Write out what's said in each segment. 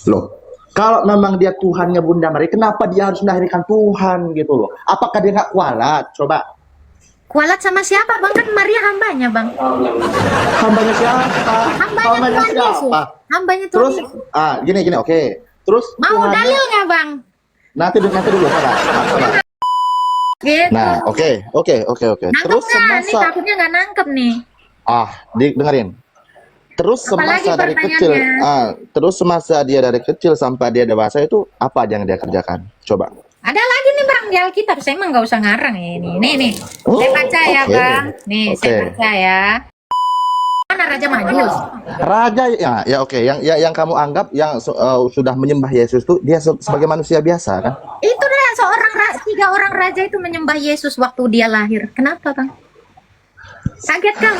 Loh, kalau memang dia Tuhannya Bunda Maria, kenapa dia harus melahirkan Tuhan gitu loh? Apakah dia nggak kualat? Coba. Kualat sama siapa bang? Kan Maria hambanya bang. Hambanya siapa? Hambanya Tuhan Yesus. Hambanya Tuhan Terus, Yesus. gini, oke. Terus Mau Tuhannya- dalil nggak bang? Nanti dulu, sabar. Gitu. Nah, oke. Nangkep Terus nggak? Nih semasa, takutnya nggak nangkep nih. dengerin. Terus Apalagi semasa dari kecil, pertanyaannya? terus semasa dia dari kecil sampai dia dewasa itu apa aja yang dia kerjakan? Coba. Ada lagi nih bang di Alkitab. Saya emang nggak usah ngarang ya ini. Nih. Oh, Saya baca ya oke. bang. Nih Oke. saya baca ya. Mana Raja Majus? Raja ya oke. Yang kamu anggap yang sudah menyembah Yesus itu dia sebagai manusia biasa kan? Itu dah tiga orang raja itu menyembah Yesus waktu dia lahir. Kenapa bang? Kaget kan?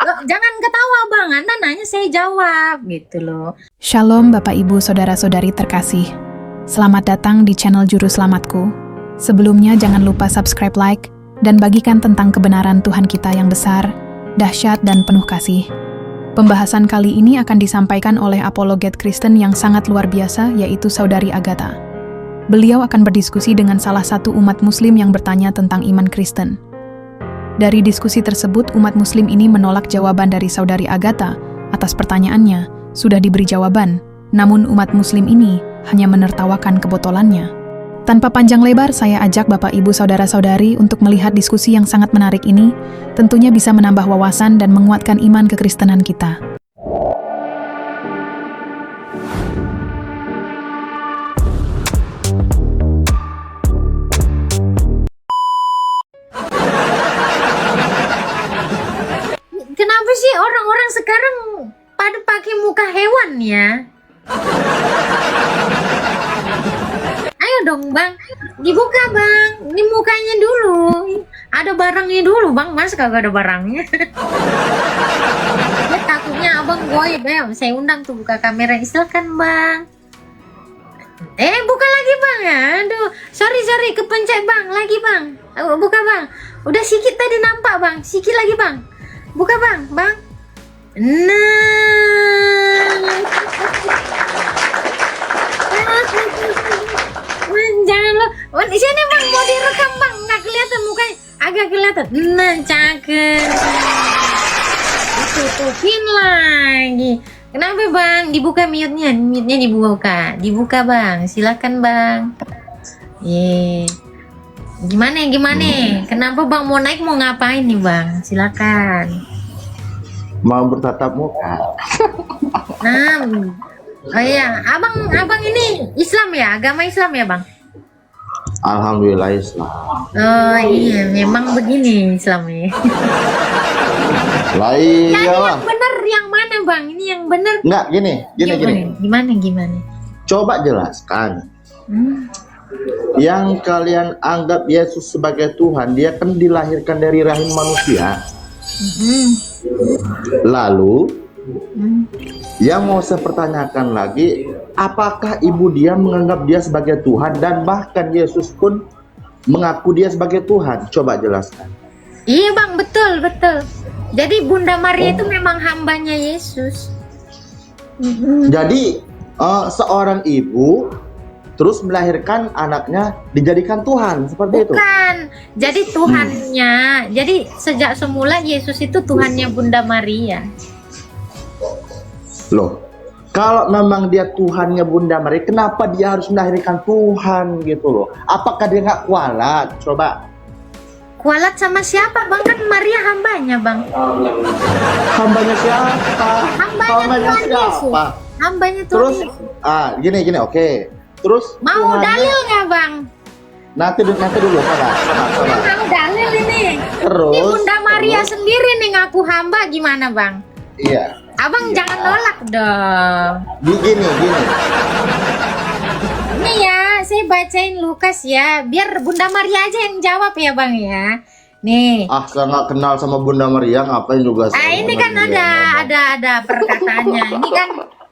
Loh, jangan ketawa bang. Anda nanya saya jawab gitu loh. Shalom Bapak Ibu Saudara-saudari terkasih. Selamat datang di channel Juru Selamatku. Sebelumnya jangan lupa subscribe, like, dan bagikan tentang kebenaran Tuhan kita yang besar, dahsyat, dan penuh kasih. Pembahasan kali ini akan disampaikan oleh apologet Kristen yang sangat luar biasa, yaitu Saudari Agatha. Beliau akan berdiskusi dengan salah satu umat muslim yang bertanya tentang iman Kristen. Dari diskusi tersebut, umat muslim ini menolak jawaban dari Saudari Agatha atas pertanyaannya. Sudah diberi jawaban, namun umat muslim ini hanya menertawakan kebotolannya. Tanpa panjang lebar, saya ajak Bapak Ibu Saudara-saudari untuk melihat diskusi yang sangat menarik ini, tentunya bisa menambah wawasan dan menguatkan iman kekristenan kita. Kenapa sih orang-orang sekarang pada pakai muka hewan ya? Ayo dong bang, dibuka bang. Ini mukanya dulu. Ada barangnya dulu bang, mas kagak ada barangnya. Ya, takutnya abang goib ya. Saya undang tuh buka kamera. Silakan bang. Buka lagi bang ya. Aduh, sorry kepencet bang. Lagi bang. Buka bang. Udah sikit tadi nampak bang. Sikit lagi bang. Buka bang. Nah. Jangan lo. Di sini bang mau direkam bang. Nggak kelihatan mukanya. Agak kelihatan. Nah cakep. Ditutupin lagi. Kenapa bang? Dibuka mute-nya. Mute-nya dibuka. Dibuka bang. Silakan bang. Gimana? Kenapa bang mau naik mau ngapain nih bang? Silakan. Mau bertatap muka. Nah, oh iya, abang ini Islam ya, agama Islam ya bang? Alhamdulillah Islam. Oh iya, memang begini Islamnya. Lah Jadi iyalah. yang benar yang mana bang? Ini yang benar. Enggak, gini. Gimana? Coba jelaskan. Yang kalian anggap Yesus sebagai Tuhan, dia kan dilahirkan dari rahim manusia. Lalu, yang mau saya pertanyakan lagi, apakah ibu dia menganggap dia sebagai Tuhan dan bahkan Yesus pun mengaku dia sebagai Tuhan? Coba jelaskan. Iya bang, betul. Jadi Bunda Maria itu memang hambanya Yesus. Jadi seorang ibu terus melahirkan anaknya dijadikan Tuhan seperti itu. Bukan, jadi Tuhannya. Jadi sejak semula Yesus itu Tuhannya Bunda Maria. Loh, kalau memang dia Tuhannya Bunda Maria, kenapa dia harus melahirkan Tuhan gitu loh? Apakah dia nggak kualat? Coba. Kualat sama siapa bang? Kan Maria hambanya bang. Hambanya siapa? Hambanya Tuhan Yesus. Hambanya Tuhan Terus, Yesus. gini, oke. Terus Mau Tuhannya- dalil nggak bang? Nanti dulu, sabar. Mau dalil ini. Terus, Ini Bunda Maria sendiri nih ngaku hamba, gimana bang? Iya. Abang jangan nolak dong. Gini. Ini ya, saya bacain Lukas ya, biar Bunda Maria aja yang jawab ya bang ya. Nih. Saya nggak kenal sama Bunda Maria, ngapain juga saya Ini kan ada perkataannya. Ini kan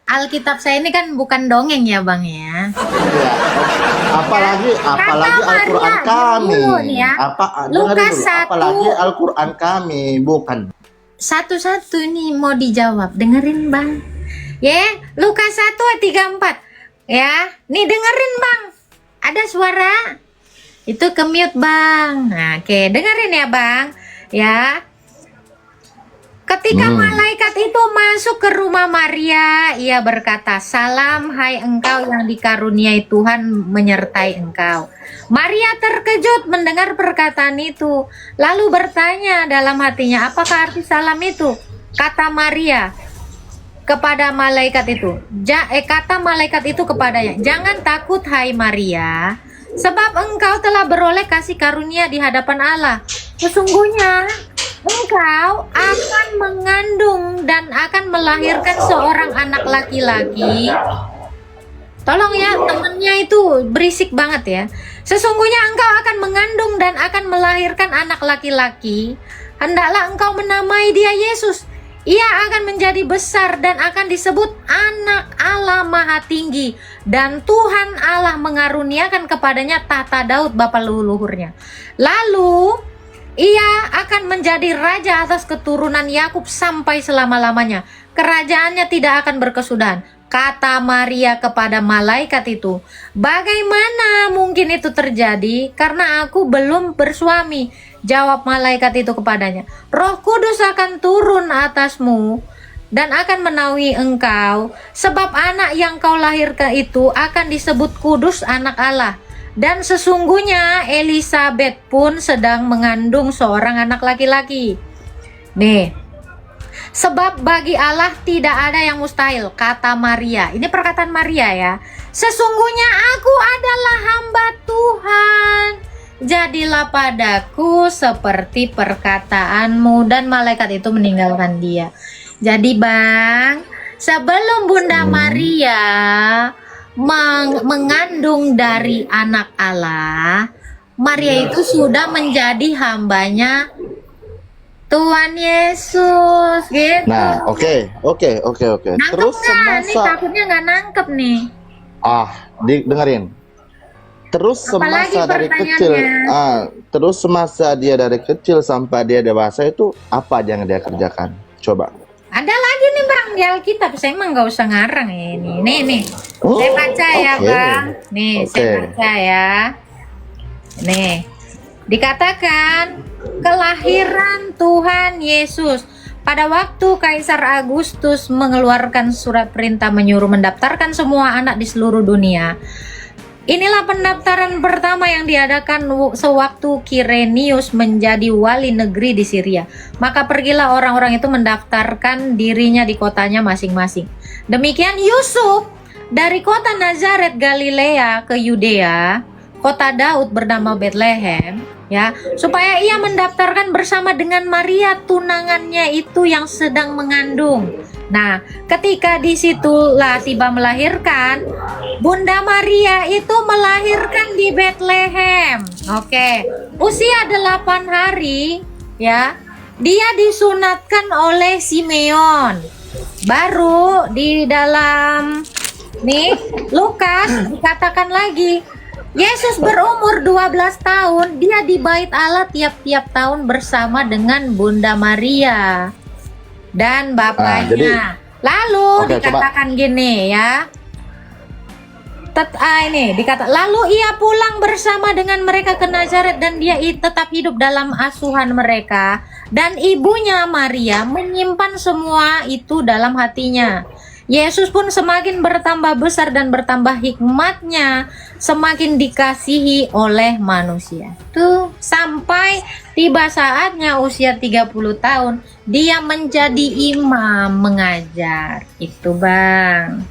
Alkitab saya ini kan bukan dongeng ya bang ya. Iya. Apalagi Al-Quran Maria, kami. dulu nih ya. Dengerin Lukas dulu. 1. Apalagi Al-Quran kami, bukan satu-satu ini mau dijawab. Dengerin Bang. Ya, Lukas 1 ayat 34. Ya, nih dengerin Bang. Ada suara. Itu ke mute Bang. Nah, oke, dengerin ya Bang. Ya. Ketika malaikat itu masuk ke rumah Maria, ia berkata, "Salam, hai engkau yang dikaruniai Tuhan menyertai engkau." Maria terkejut mendengar perkataan itu, lalu bertanya dalam hatinya, apakah arti salam itu? Kata Maria kepada malaikat itu, kata malaikat itu kepadanya, "Jangan takut hai Maria, sebab engkau telah beroleh kasih karunia di hadapan Allah. Sesungguhnya engkau akan mengandung dan akan melahirkan seorang anak laki-laki." Tolong ya, temennya itu berisik banget ya. "Sesungguhnya engkau akan mengandung dan akan melahirkan anak laki-laki. Hendaklah engkau menamai dia Yesus. Ia akan menjadi besar dan akan disebut Anak Allah Maha Tinggi. Dan Tuhan Allah mengaruniakan kepadanya tahta Daud bapa leluhurnya. Lalu ia akan menjadi raja atas keturunan Yakub sampai selama-lamanya. Kerajaannya tidak akan berkesudahan." Kata Maria kepada malaikat itu, "Bagaimana mungkin itu terjadi? Karena aku belum bersuami." Jawab malaikat itu kepadanya, "Roh Kudus akan turun atasmu dan akan menaungi engkau, sebab anak yang kau lahirkan itu akan disebut kudus, anak Allah. Dan sesungguhnya Elisabet pun sedang mengandung seorang anak laki-laki." Nih, sebab bagi Allah tidak ada yang mustahil, kata Maria. Ini perkataan Maria ya. "Sesungguhnya aku adalah hamba Tuhan. Jadilah padaku seperti perkataanmu." Dan malaikat itu meninggalkan dia. Jadi Bang, sebelum Bunda Maria mengandung dari anak Allah, Maria itu sudah menjadi hambanya Tuhan Yesus gitu. Nah, oke. Nangkep Terus nggak? Nih semasa takutnya nggak nangkep nih. dengerin. Terus Apalagi semasa dari kecil, pertanyaannya? terus semasa dia dari kecil sampai dia dewasa itu apa aja yang dia kerjakan? Coba. Ada lagi nih Bang di Alkitab. Saya emang nggak usah ngarang ya ini. Nih. Oh, Saya baca ya oke. Bang. Nih Oke. saya baca ya. Nih dikatakan kelahiran Tuhan Yesus. Pada waktu Kaisar Agustus mengeluarkan surat perintah menyuruh mendaftarkan semua anak di seluruh dunia. Inilah pendaftaran pertama yang diadakan sewaktu Kirenius menjadi wali negeri di Syria. Maka pergilah orang-orang itu mendaftarkan dirinya di kotanya masing-masing. Demikian Yusuf dari kota Nazaret Galilea ke Yudea, kota Daud bernama Bethlehem, ya, supaya ia mendaftarkan bersama dengan Maria tunangannya itu yang sedang mengandung. Nah, ketika disitulah tiba melahirkan, Bunda Maria itu melahirkan di Bethlehem. Oke, usia 8 hari, ya, dia disunatkan oleh Simeon. Baru di dalam nih Lukas dikatakan lagi, Yesus berumur 12 tahun, dia di bait Allah tiap-tiap tahun bersama dengan Bunda Maria dan bapaknya. Lalu dikatakan gini ya. Lalu ia pulang bersama dengan mereka ke Nazaret dan dia tetap hidup dalam asuhan mereka, dan ibunya Maria menyimpan semua itu dalam hatinya. Yesus pun semakin bertambah besar dan bertambah hikmatnya, semakin dikasihi oleh manusia. Tuh, sampai tiba saatnya usia 30 tahun, dia menjadi imam mengajar. Itu Bang.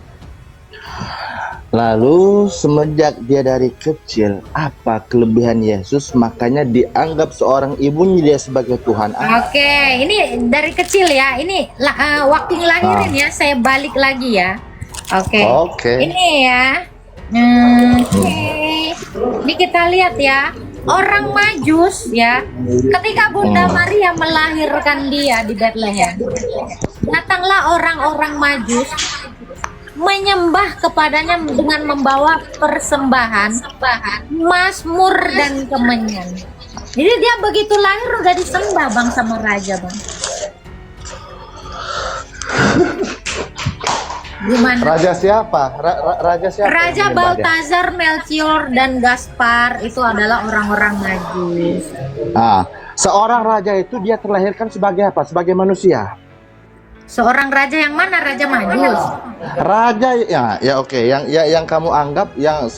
Lalu semenjak dia dari kecil, apa kelebihan Yesus makanya dianggap seorang ibunya dia sebagai Tuhan? Oke, ini dari kecil ya. Ini waktu ngelahirin ya, saya balik lagi ya. Oke. Ini ya. Oke. Ini kita lihat ya. Orang Majus ya. Ketika Bunda Maria melahirkan dia di Bethlehem, datanglah orang-orang Majus menyembah kepadanya dengan membawa persembahan, mazmur dan kemenyan. Jadi dia begitu lahir udah disembah Bang sama raja Bang. Gimana? Raja siapa? Raja siapa? Raja yang menyembah dia? Baltazar, Melchior, dan Gaspar itu adalah orang-orang Majus. Seorang raja itu dia terlahirkan sebagai apa? Sebagai manusia. Seorang raja yang mana? Raja Majus. Raja ya oke. Yang kamu anggap yang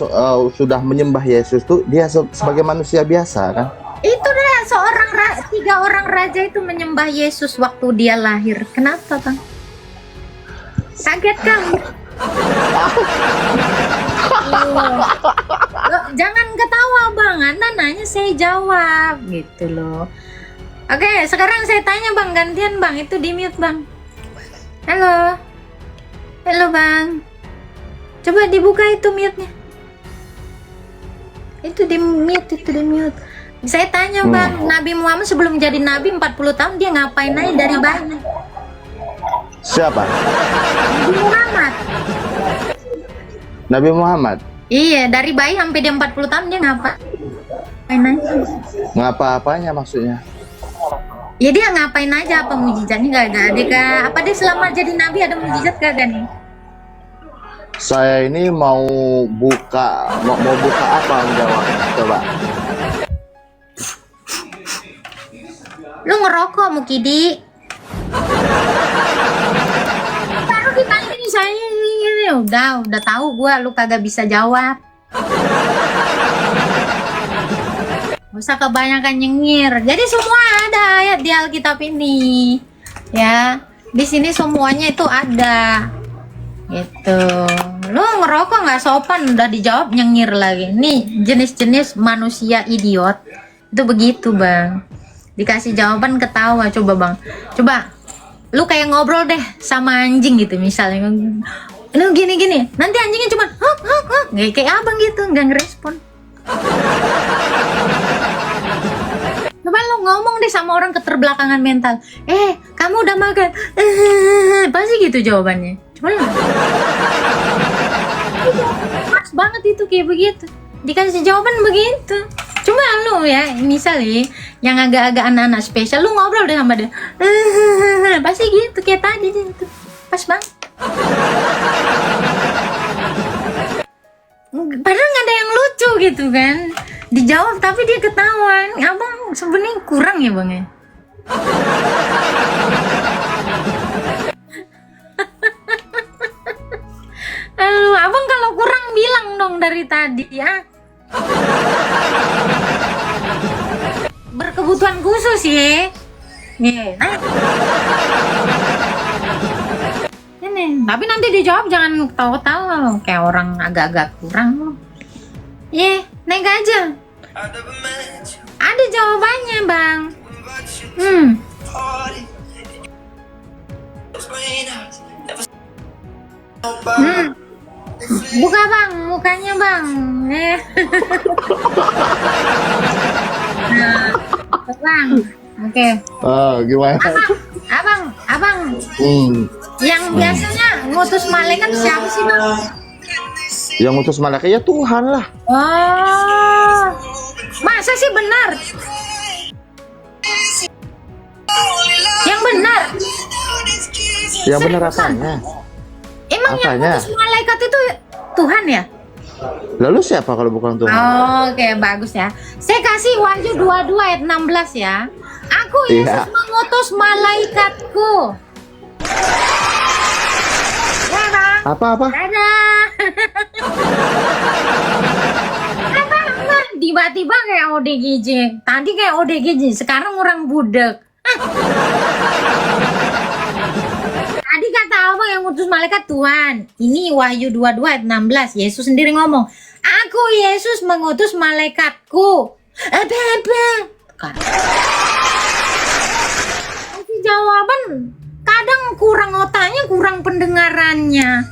sudah menyembah Yesus tuh dia sebagai manusia biasa kan? Itu dah tiga orang raja itu menyembah Yesus waktu dia lahir. Kenapa, Bang? Kaget kamu? Loh, jangan ketawa, Bang. Anda nanya saya jawab gitu loh. Oke, sekarang saya tanya, Bang, gantian, Bang. Itu di mute, Bang. Halo. Halo, Bang. Coba dibuka itu mute-nya. Itu di mute. Saya tanya, Bang, Nabi Muhammad sebelum jadi nabi 40 tahun dia ngapain aja dari bayi? Siapa? Nabi Muhammad. Nabi Muhammad. Iya, dari bayi sampai dia 40 tahun dia ngapain aja? Ngapa-apanya maksudnya? Ya dia ngapain aja, apa mujizatnya gak ada kah? Apa dia selama jadi nabi ada mujizat kagak nih? Saya ini mau buka apa menjawab? Coba. Lu ngerokok Mukidi? Baru ditanya nih saya ini udah tahu gua lu kagak bisa jawab. Gak usah kebanyakan nyengir. Jadi semua ada ayat di Alkitab ini. Ya, di sini semuanya itu ada. Gitu. Lu ngerokok nggak sopan udah dijawab nyengir lagi. Nih jenis-jenis manusia idiot. Itu begitu, Bang. Dikasih jawaban ketawa. Coba, Bang. Coba lu kayak ngobrol deh sama anjing gitu misalnya. Lu gini-gini. Nanti anjingnya cuma huk. Kayak abang gitu, nggak ngerespon. Coba lu ngomong deh sama orang keterbelakangan mental. Kamu udah makan? Pasti gitu jawabannya. Coba lu. Pas banget itu kayak begitu. Dikasih jawaban begitu. Cuma lu ya, misalnya yang agak-agak anak-anak spesial, lu ngobrol deh sama dia. Pasti gitu kayak tadi gitu. Pas banget. Padahal nggak ada yang lucu gitu kan. Dijawab tapi dia ketawa. Abang sebenarnya kurang ya, Bang ya. Abang kalau kurang bilang dong dari tadi ya. Berkebutuhan khusus ya. Nih, ini, tapi nanti dijawab jangan ketawa-ketawa kayak orang agak-agak kurang loh. Naik aja. Ada jawabannya, Bang. Buka, Bang, mukanya, Bang. Bang. Oke. Gimana? Abang. Yang biasanya ngutus malaikat siapa sih, Bang? Yang ngutus malaikat ya Tuhan lah. Oh. Masa sih benar? Yang benar. Yang benar apanya? Emang yang Apanya? ngutus malaikat itu Tuhan ya? Lalu siapa kalau bukan Tuhan? Oke, bagus ya. Saya kasih Wahyu 22 ayat 16 ya. Aku Yesus mengutus malaikatku. Ya, Bang. Apa? Dadah. Bang, tiba-tiba kayak ODGJ. Tadi kayak ODGJ, sekarang orang budek. Tadi kata abang yang ngutus malaikat Tuhan. Ini Wahyu 22 ayat 16. Yesus sendiri ngomong, aku Yesus mengutus malaikatku. Apa? Kasih jawaban. Kadang kurang otaknya, kurang pendengarannya.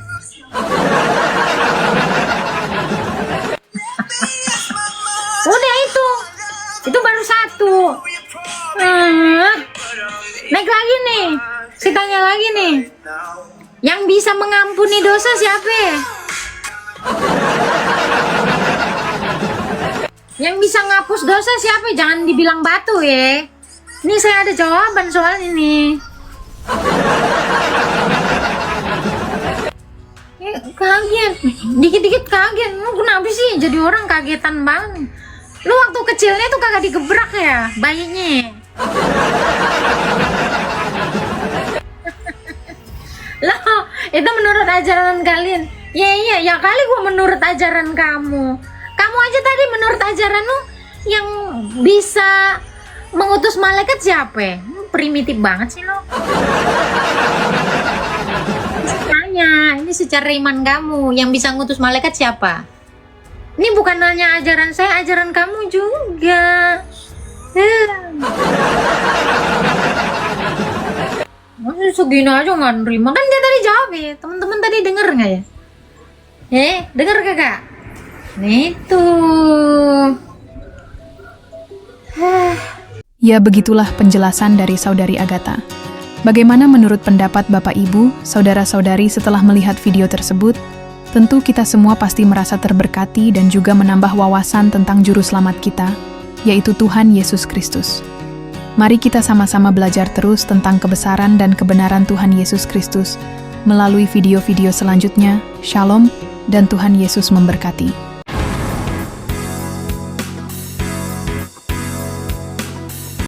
Udah itu baru satu. Naik lagi nih. Saya tanya lagi nih. Yang bisa mengampuni dosa siapa? Yang bisa ngapus dosa siapa? Jangan dibilang batu ya. Ini saya ada jawaban soal ini. Kaget, dikit-dikit kaget. Lu kenapa sih jadi orang kagetan bang? Lu waktu kecilnya tuh kagak digebrak ya bayinya? Loh, itu menurut ajaran kalian. Ya kali gua menurut ajaran kamu. Kamu aja tadi menurut ajaran lu yang bisa mengutus malaikat siapa? Primitif banget sih lo. Tanya, ini secara iman kamu yang bisa ngutus malaikat siapa? Ini bukan hanya ajaran saya, ajaran kamu juga. Masih segini aja nggak nerima. Kan dia tadi jawab ya. Teman-teman tadi denger nggak ya? Denger kakak? Nih tuh. Ya, begitulah penjelasan dari Saudari Agatha. Bagaimana menurut pendapat Bapak Ibu, saudara-saudari setelah melihat video tersebut? Tentu kita semua pasti merasa terberkati dan juga menambah wawasan tentang juru selamat kita, yaitu Tuhan Yesus Kristus. Mari kita sama-sama belajar terus tentang kebesaran dan kebenaran Tuhan Yesus Kristus melalui video-video selanjutnya. Shalom, dan Tuhan Yesus memberkati.